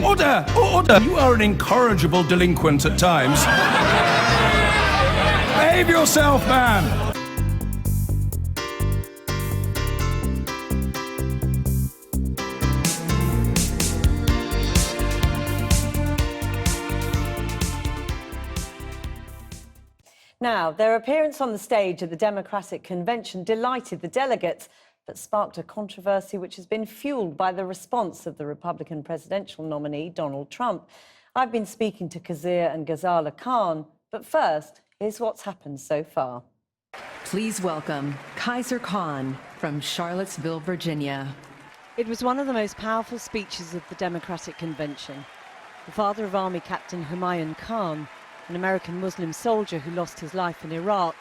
Order! Order! You are an incorrigible delinquent at times. Behave yourself, man! Now, their appearance on the stage at the Democratic Convention delighted the delegates, but sparked a controversy which has been fueled by the response of the Republican presidential nominee, Donald Trump. I've been speaking to Kazir and Ghazala Khan, but first, here's what's happened so far. Please welcome Kaiser Khan from Charlottesville, Virginia. It was one of the most powerful speeches of the Democratic Convention. The father of Army Captain Humayun Khan, an American Muslim soldier who lost his life in Iraq,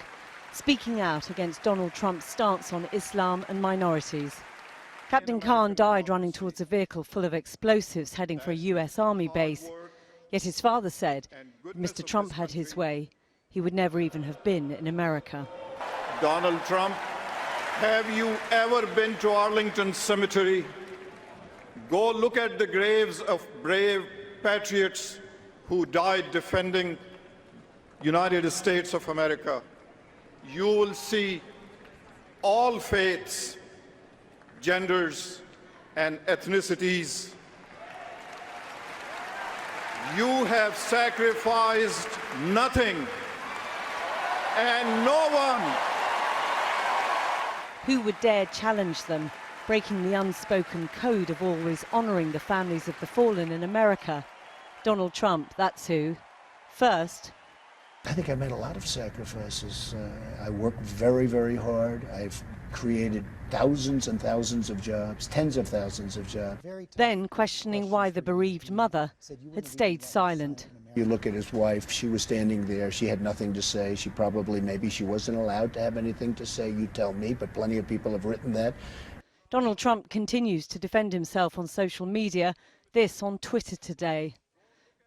speaking out against Donald Trump's stance on Islam and minorities. Captain Khan died running towards a vehicle full of explosives heading for a US Army base. Yet his father said, if Mr. Trump had his way, he would never even have been in America. Donald Trump, have you ever been to Arlington Cemetery? Go look at the graves of brave patriots who died defending United States of America. You will see all faiths, genders, and ethnicities. You have sacrificed nothing, and no one. Who would dare challenge them, breaking the unspoken code of always honouring the families of the fallen in America? Donald Trump, that's who. First, I think I made a lot of sacrifices. I worked very, very hard. I've created thousands and thousands of jobs, tens of thousands of jobs. Then questioning why the bereaved mother had stayed silent. You look at his wife, she was standing there, she had nothing to say. She probably, maybe she wasn't allowed to have anything to say, you tell me, but plenty of people have written that. Donald Trump continues to defend himself on social media, this on Twitter today.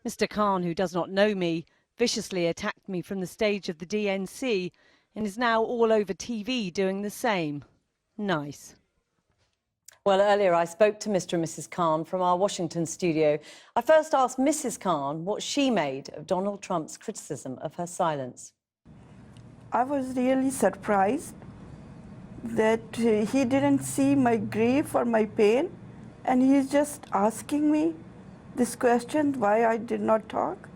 Mr. Khan, who does not know me, viciously attacked me from the stage of the DNC and is now all over TV doing the same. Nice. Well, earlier I spoke to Mr. and Mrs. Khan from our Washington studio. I first asked Mrs. Khan what she made of Donald Trump's criticism of her silence. I was really surprised that he didn't see my grief or my pain, and he's just asking me this question, why I did not talk.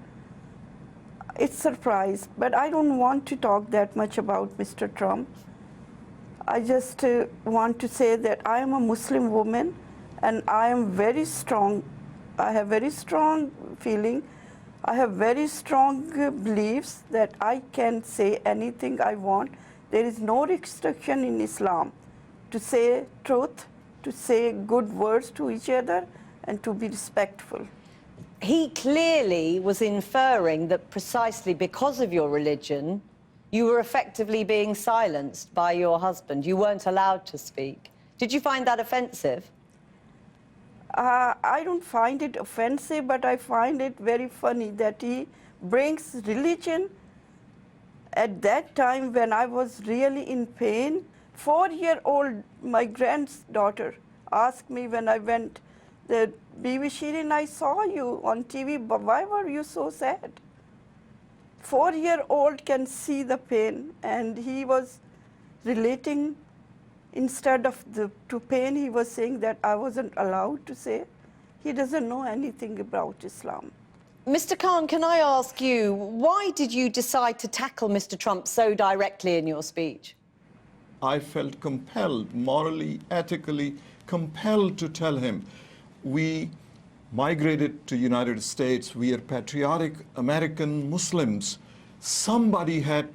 It's a surprise, but I don't want to talk that much about Mr. Trump. I just want to say that I am a Muslim woman and I am very strong. I have very strong feeling. I have very strong beliefs that I can say anything I want. There is no restriction in Islam to say truth, to say good words to each other, and to be respectful. He clearly was inferring that precisely because of your religion, you were effectively being silenced by your husband. You weren't allowed to speak. Did you find that offensive? I don't find it offensive, but I find it very funny that he brings religion at that time when I was really in pain. 4-year-old, my granddaughter asked me when I went, that, Bibi Shirin, I saw you on TV, but why were you so sad? 4-year-old can see the pain, and he was relating, instead of to pain, he was saying that I wasn't allowed to say. He doesn't know anything about Islam. Mr. Khan, can I ask you, why did you decide to tackle Mr. Trump so directly in your speech? I felt compelled, morally, ethically compelled to tell him, we migrated to United States, we are patriotic American Muslims. Somebody had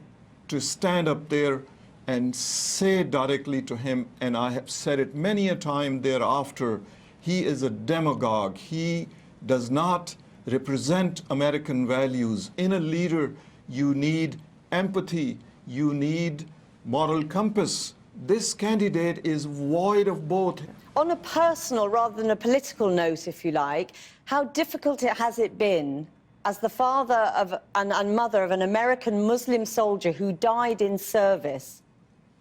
to stand up there and say directly to him, and I have said it many a time thereafter, he is a demagogue. He does not represent American values. In a leader, you need empathy, you need moral compass. This candidate is void of both. On a personal rather than a political note, if you like, how difficult has it been as the father of and mother of an American Muslim soldier who died in service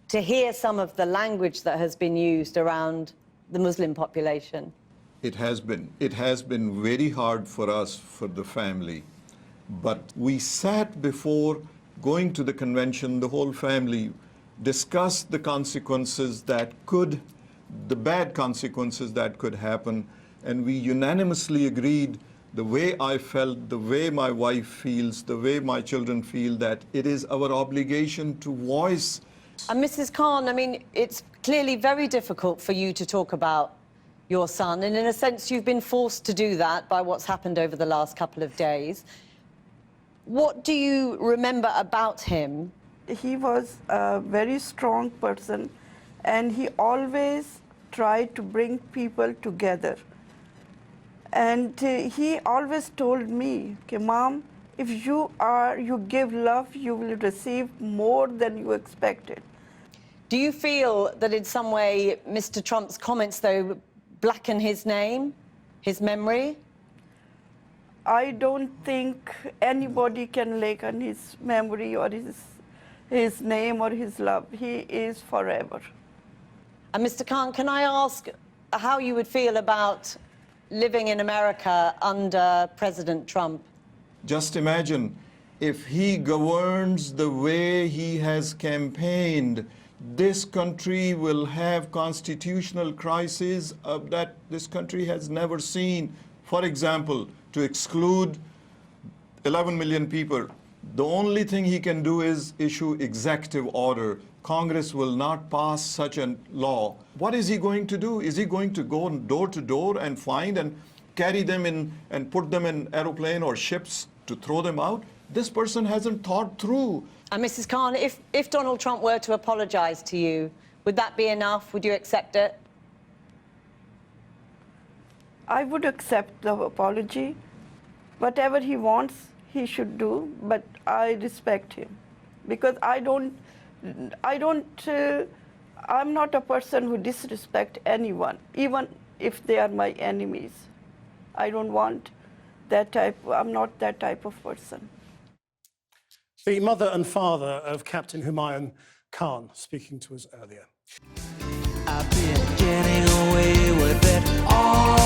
to hear some of the language that has been used around the Muslim population? It has been. It has been very hard for us, for the family. But we sat before going to the convention, the whole family discussed the consequences that could, the bad consequences that could happen, and we unanimously agreed, the way I felt, the way my wife feels, the way my children feel, that it is our obligation to voice. And Mrs. Khan, I mean, it's clearly very difficult for you to talk about your son, and in a sense you've been forced to do that by what's happened over the last couple of days. What do you remember about him? He was a very strong person, and he always tried to bring people together. And he always told me, okay, Mom, if you give love, you will receive more than you expected. Do you feel that in some way Mr. Trump's comments, though, blacken his name, his memory? I don't think anybody can blacken his memory or his name or his love. He is forever. And Mr. Khan, can I ask how you would feel about living in America under President Trump? Just imagine if he governs the way he has campaigned, this country will have constitutional crises that this country has never seen. For example, to exclude 11 million people, the only thing he can do is issue executive order. Congress will not pass such a law. What is he going to do? Is he going to go door to door and find and carry them in and put them in aeroplane or ships to throw them out? This person hasn't thought through. And Mrs. Khan, if Donald Trump were to apologize to you, would that be enough? Would you accept it? I would accept the apology. Whatever he wants, he should do, but I respect him. Because I'm not a person who disrespect anyone, even if they are my enemies. I don't want that type, I'm not that type of person. The mother and father of Captain Humayun Khan speaking to us earlier. I've been getting away with it all